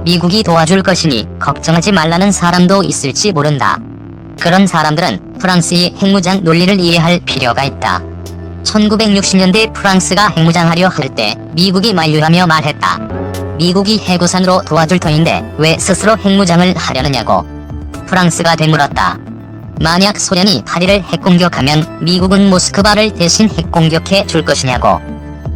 미국이 도와줄 것이니 걱정하지 말라는 사람도 있을지 모른다. 그런 사람들은 프랑스의 핵무장 논리를 이해할 필요가 있다. 1960년대 프랑스가 핵무장하려 할 때 미국이 만류하며 말했다. 미국이 해구산으로 도와줄 터인데 왜 스스로 핵무장을 하려느냐고. 프랑스가 되물었다. 만약 소련이 파리를 핵공격하면 미국은 모스크바를 대신 핵공격해 줄 것이냐고.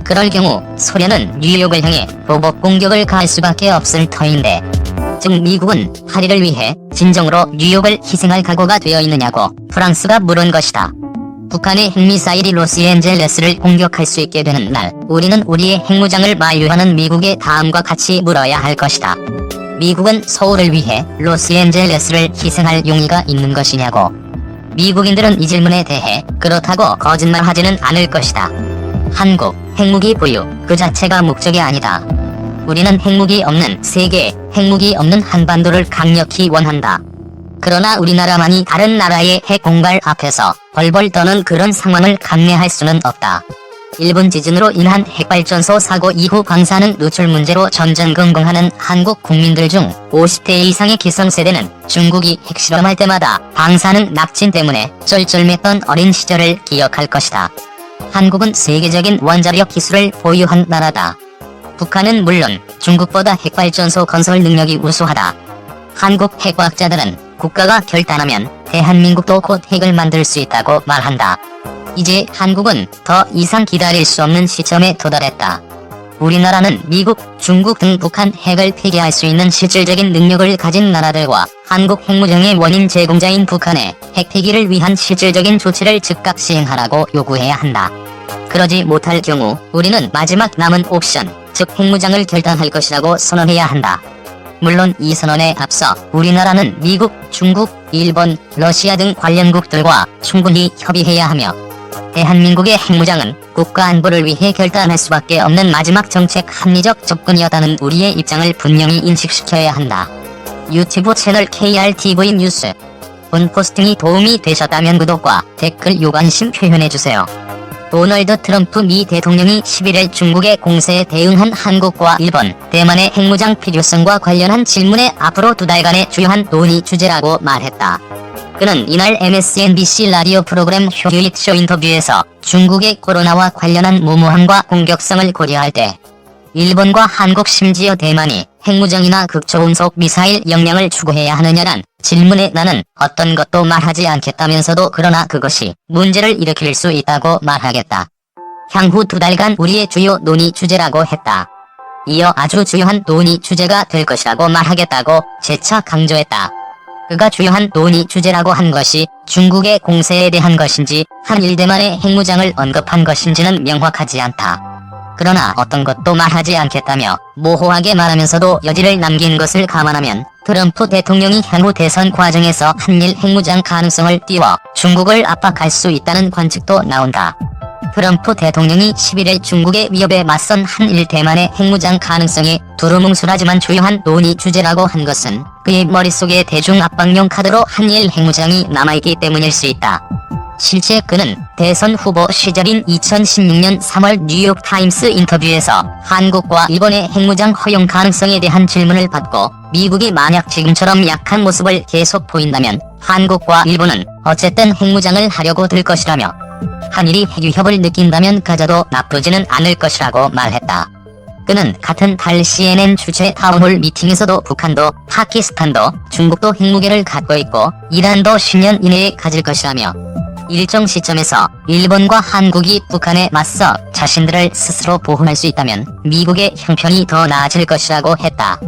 그럴 경우 소련은 뉴욕을 향해 보복 공격을 가할 수밖에 없을 터인데, 즉 미국은 파리를 위해 진정으로 뉴욕을 희생할 각오가 되어 있느냐고 프랑스가 물은 것이다. 북한의 핵미사일이 로스앤젤레스를 공격할 수 있게 되는 날, 우리는 우리의 핵무장을 만류하는 미국의 다음과 같이 물어야 할 것이다. 미국은 서울을 위해 로스앤젤레스를 희생할 용의가 있는 것이냐고. 미국인들은 이 질문에 대해 그렇다고 거짓말하지는 않을 것이다. 한국, 핵무기 보유 그 자체가 목적이 아니다. 우리는 핵무기 없는 세계, 핵무기 없는 한반도를 강력히 원한다. 그러나 우리나라만이 다른 나라의 핵공갈 앞에서 벌벌 떠는 그런 상황을 감내할 수는 없다. 일본 지진으로 인한 핵발전소 사고 이후 방사능 누출 문제로 전전긍긍하는 한국 국민들 중 50대 이상의 기성세대는 중국이 핵실험할 때마다 방사능 낙진 때문에 쩔쩔맸던 어린 시절을 기억할 것이다. 한국은 세계적인 원자력 기술을 보유한 나라다. 북한은 물론 중국보다 핵발전소 건설 능력이 우수하다. 한국 핵과학자들은 국가가 결단하면 대한민국도 곧 핵을 만들 수 있다고 말한다. 이제 한국은 더 이상 기다릴 수 없는 시점에 도달했다. 우리나라는 미국, 중국 등 북한 핵을 폐기할 수 있는 실질적인 능력을 가진 나라들과 한국 핵무장의 원인 제공자인 북한의 핵 폐기를 위한 실질적인 조치를 즉각 시행하라고 요구해야 한다. 그러지 못할 경우 우리는 마지막 남은 옵션, 즉 핵무장을 결단할 것이라고 선언해야 한다. 물론 이 선언에 앞서 우리나라는 미국, 중국, 일본, 러시아 등 관련국들과 충분히 협의해야 하며, 대한민국의 핵무장은 국가 안보를 위해 결단할 수밖에 없는 마지막 정책 합리적 접근이었다는 우리의 입장을 분명히 인식시켜야 한다. 유튜브 채널 KRTV 뉴스. 본 포스팅이 도움이 되셨다면 구독과 댓글 요관심 표현해주세요. 도널드 트럼프 미 대통령이 11일 중국의 공세에 대응한 한국과 일본, 대만의 핵무장 필요성과 관련한 질문에 앞으로 2달간의 주요한 논의 주제라고 말했다. 그는 이날 MSNBC 라디오 프로그램 휴잇쇼 인터뷰에서 중국의 코로나와 관련한 무모함과 공격성을 고려할 때 일본과 한국 심지어 대만이 핵무장이나 극초음속 미사일 역량을 추구해야 하느냐란 질문에 나는 어떤 것도 말하지 않겠다면서도 그러나 그것이 문제를 일으킬 수 있다고 말하겠다. 향후 2달간 우리의 주요 논의 주제라고 했다. 이어 아주 주요한 논의 주제가 될 것이라고 말하겠다고 재차 강조했다. 그가 주요한 논의 주제라고 한 것이 중국의 공세에 대한 것인지 한일 대만의 핵무장을 언급한 것인지는 명확하지 않다. 그러나 어떤 것도 말하지 않겠다며 모호하게 말하면서도 여지를 남긴 것을 감안하면 트럼프 대통령이 향후 대선 과정에서 한일 핵무장 가능성을 띄워 중국을 압박할 수 있다는 관측도 나온다. 트럼프 대통령이 11일 중국의 위협에 맞선 한일 대만의 핵무장 가능성이 두루뭉술하지만 주요한 논의 주제라고 한 것은 그의 머릿속에 대중 압박용 카드로 한일 핵무장이 남아있기 때문일 수 있다. 실제 그는 대선 후보 시절인 2016년 3월 뉴욕타임스 인터뷰에서 한국과 일본의 핵무장 허용 가능성에 대한 질문을 받고 미국이 만약 지금처럼 약한 모습을 계속 보인다면 한국과 일본은 어쨌든 핵무장을 하려고 들 것이라며, 한일이 핵위협을 느낀다면 가져도 나쁘지는 않을 것이라고 말했다. 그는 같은 달 CNN 주최 타운홀 미팅에서도 북한도, 파키스탄도, 중국도 핵무기를 갖고 있고 이란도 10년 이내에 가질 것이라며, 일정 시점에서 일본과 한국이 북한에 맞서 자신들을 스스로 보호할 수 있다면 미국의 형편이 더 나아질 것이라고 했다.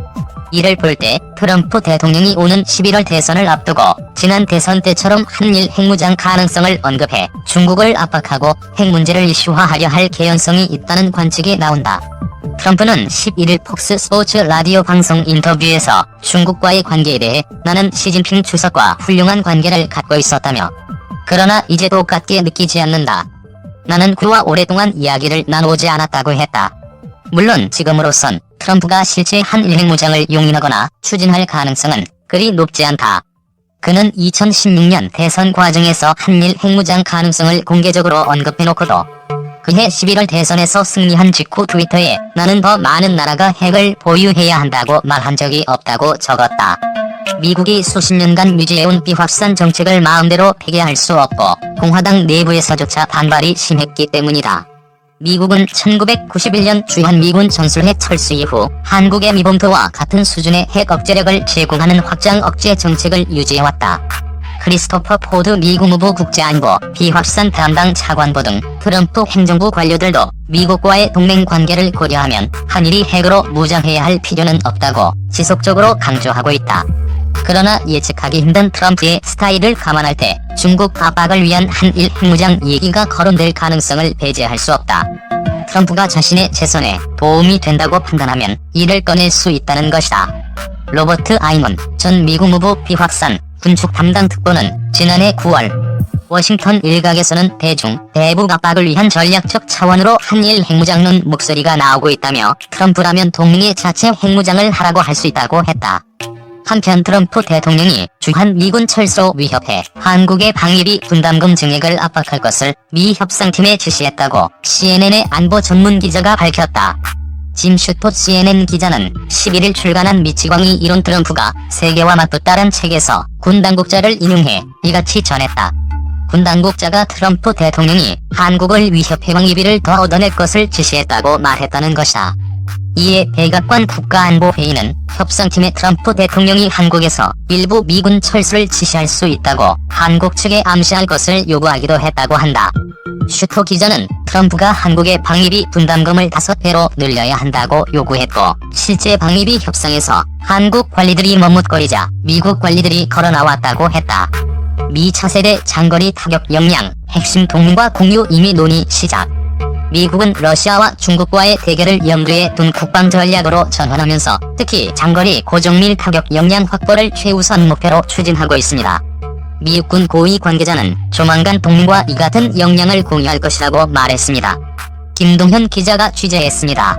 이를 볼 때 트럼프 대통령이 오는 11월 대선을 앞두고 지난 대선 때처럼 한일 핵무장 가능성을 언급해 중국을 압박하고 핵 문제를 이슈화하려 할 개연성이 있다는 관측이 나온다. 트럼프는 11일 폭스 스포츠 라디오 방송 인터뷰에서 중국과의 관계에 대해 나는 시진핑 주석과 훌륭한 관계를 갖고 있었다며, 그러나 이제 똑같게 느끼지 않는다. 나는 그와 오랫동안 이야기를 나누지 않았다고 했다. 물론 지금으로선 트럼프가 실제 한일 핵무장을 용인하거나 추진할 가능성은 그리 높지 않다. 그는 2016년 대선 과정에서 한일 핵무장 가능성을 공개적으로 언급해놓고도 그해 11월 대선에서 승리한 직후 트위터에 나는 더 많은 나라가 핵을 보유해야 한다고 말한 적이 없다고 적었다. 미국이 수십 년간 유지해온 비확산 정책을 마음대로 폐기할 수 없고 공화당 내부에서조차 반발이 심했기 때문이다. 미국은 1991년 주한미군 전술핵 철수 이후 한국의 미봉도와 같은 수준의 핵 억제력을 제공하는 확장 억제 정책을 유지해왔다. 크리스토퍼 포드 미 국무부 국제안보 비확산 담당 차관보 등 트럼프 행정부 관료들도 미국과의 동맹 관계를 고려하면 한일이 핵으로 무장해야 할 필요는 없다고 지속적으로 강조하고 있다. 그러나 예측하기 힘든 트럼프의 스타일을 감안할 때 중국 압박을 위한 한일 핵무장 얘기가 거론될 가능성을 배제할 수 없다. 트럼프가 자신의 재선에 도움이 된다고 판단하면 이를 꺼낼 수 있다는 것이다. 로버트 아이먼 전 미 국무부 비확산 군축 담당 특보는 지난해 9월 워싱턴 일각에서는 대북 압박을 위한 전략적 차원으로 한일 핵무장론 목소리가 나오고 있다며 트럼프라면 동맹의 자체 핵무장을 하라고 할 수 있다고 했다. 한편 트럼프 대통령이 주한미군 철수 위협해 한국의 방위비 분담금 증액을 압박할 것을 미 협상팀에 지시했다고 CNN의 안보 전문 기자가 밝혔다. 짐 슈포 CNN 기자는 11일 출간한 미치광이 이론 트럼프가 세계와 맞붙다란 책에서 군 당국자를 인용해 이같이 전했다. 군 당국자가 트럼프 대통령이 한국을 위협해 방위비를 더 얻어낼 것을 지시했다고 말했다는 것이다. 이에 백악관 국가안보회의는 협상팀에 트럼프 대통령이 한국에서 일부 미군 철수를 지시할 수 있다고 한국 측에 암시할 것을 요구하기도 했다고 한다. 슈터 기자는 트럼프가 한국의 방위비 분담금을 5배로 늘려야 한다고 요구했고 실제 방위비 협상에서 한국 관리들이 머뭇거리자 미국 관리들이 걸어나왔다고 했다. 미 차세대 장거리 타격 역량 핵심 동맹과 공유 이미 논의 시작. 미국은 러시아와 중국과의 대결을 염두에 둔 국방 전략으로 전환하면서 특히 장거리 고정밀 타격 역량 확보를 최우선 목표로 추진하고 있습니다. 미 육군 고위 관계자는 조만간 동맹과 이 같은 역량을 공유할 것이라고 말했습니다. 김동현 기자가 취재했습니다.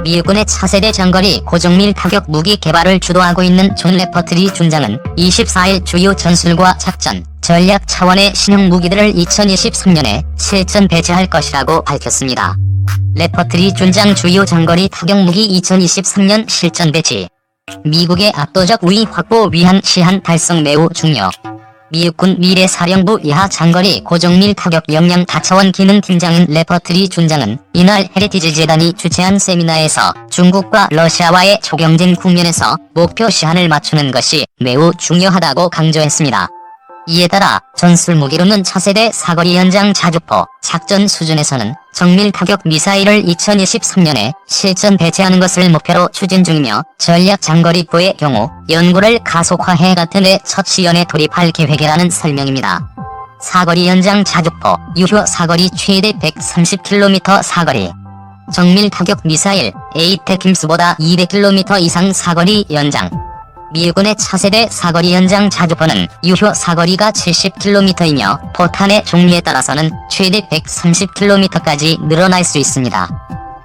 미 육군의 차세대 장거리 고정밀 타격 무기 개발을 주도하고 있는 존 레퍼트리 중장은 24일 주요 전술과 작전, 전략 차원의 신형 무기들을 2023년에 실전 배치할 것이라고 밝혔습니다. 레퍼트리 중장 주요 장거리 타격 무기 2023년 실전 배치. 미국의 압도적 우위 확보 위한 시한 달성 매우 중요. 미 육군 미래사령부 이하 장거리 고정밀 타격 역량 다차원 기능 팀장인 레퍼트리 중장은 이날 헤리티지 재단이 주최한 세미나에서 중국과 러시아와의 초경쟁 국면에서 목표 시한을 맞추는 것이 매우 중요하다고 강조했습니다. 이에 따라 전술 무기로는 차세대 사거리 연장 자주포, 작전 수준에서는 정밀 타격 미사일을 2023년에 실전 배치하는 것을 목표로 추진 중이며 전략 장거리포의 경우 연구를 가속화해 같은 해 첫 시연에 돌입할 계획이라는 설명입니다. 사거리 연장 자주포, 유효 사거리 최대 130km 사거리. 정밀 타격 미사일, 에이테킴스보다 200km 이상 사거리 연장. 미군의 차세대 사거리 연장 자주포는 유효 사거리가 70km이며 포탄의 종류에 따라서는 최대 130km까지 늘어날 수 있습니다.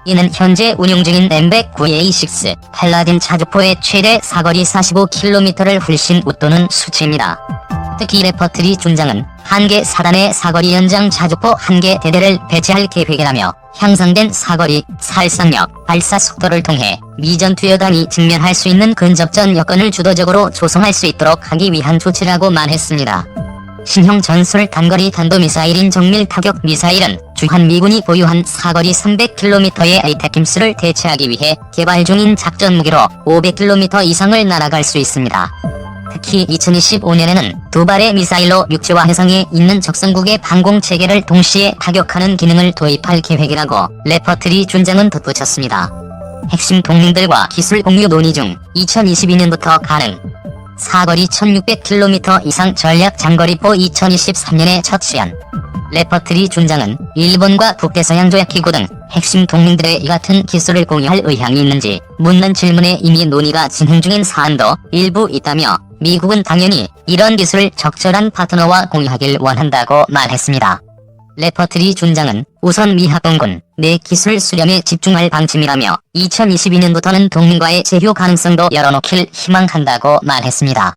이는 현재 운용 중인 M109A6 팔라딘 자주포의 최대 사거리 45km를 훨씬 웃도는 수치입니다. 특히 레퍼트리 중장은 한 개 사단의 사거리 연장 자주포 1개 대대를 배치할 계획이라며 향상된 사거리, 살상력, 발사 속도를 통해 미전투 여당이 직면할 수 있는 근접전 여건을 주도적으로 조성할 수 있도록 하기 위한 조치라고 말했습니다. 신형 전술 단거리 탄도미사일인 정밀 타격 미사일은 주한미군이 보유한 사거리 300km의 에이테킴스를 대체하기 위해 개발 중인 작전 무기로 500km 이상을 날아갈 수 있습니다. 특히 2025년에는 두 발의 미사일로 육지와 해상에 있는 적성국의 방공체계를 동시에 타격하는 기능을 도입할 계획이라고 레퍼트리 중장은 덧붙였습니다. 핵심 동맹들과 기술 공유 논의 중 2022년부터 가능. 사거리 1600km 이상 전략 장거리포 2023년에 첫 시연. 레퍼트리 중장은 일본과 북대서양조약기구 등 핵심 동맹들의 이 같은 기술을 공유할 의향이 있는지 묻는 질문에 이미 논의가 진행 중인 사안도 일부 있다며 미국은 당연히 이런 기술을 적절한 파트너와 공유하길 원한다고 말했습니다. 레퍼트리 중장은 우선 미 합동군 내 기술 수렴에 집중할 방침이라며 2022년부터는 동맹과의 제휴 가능성도 열어놓길 희망한다고 말했습니다.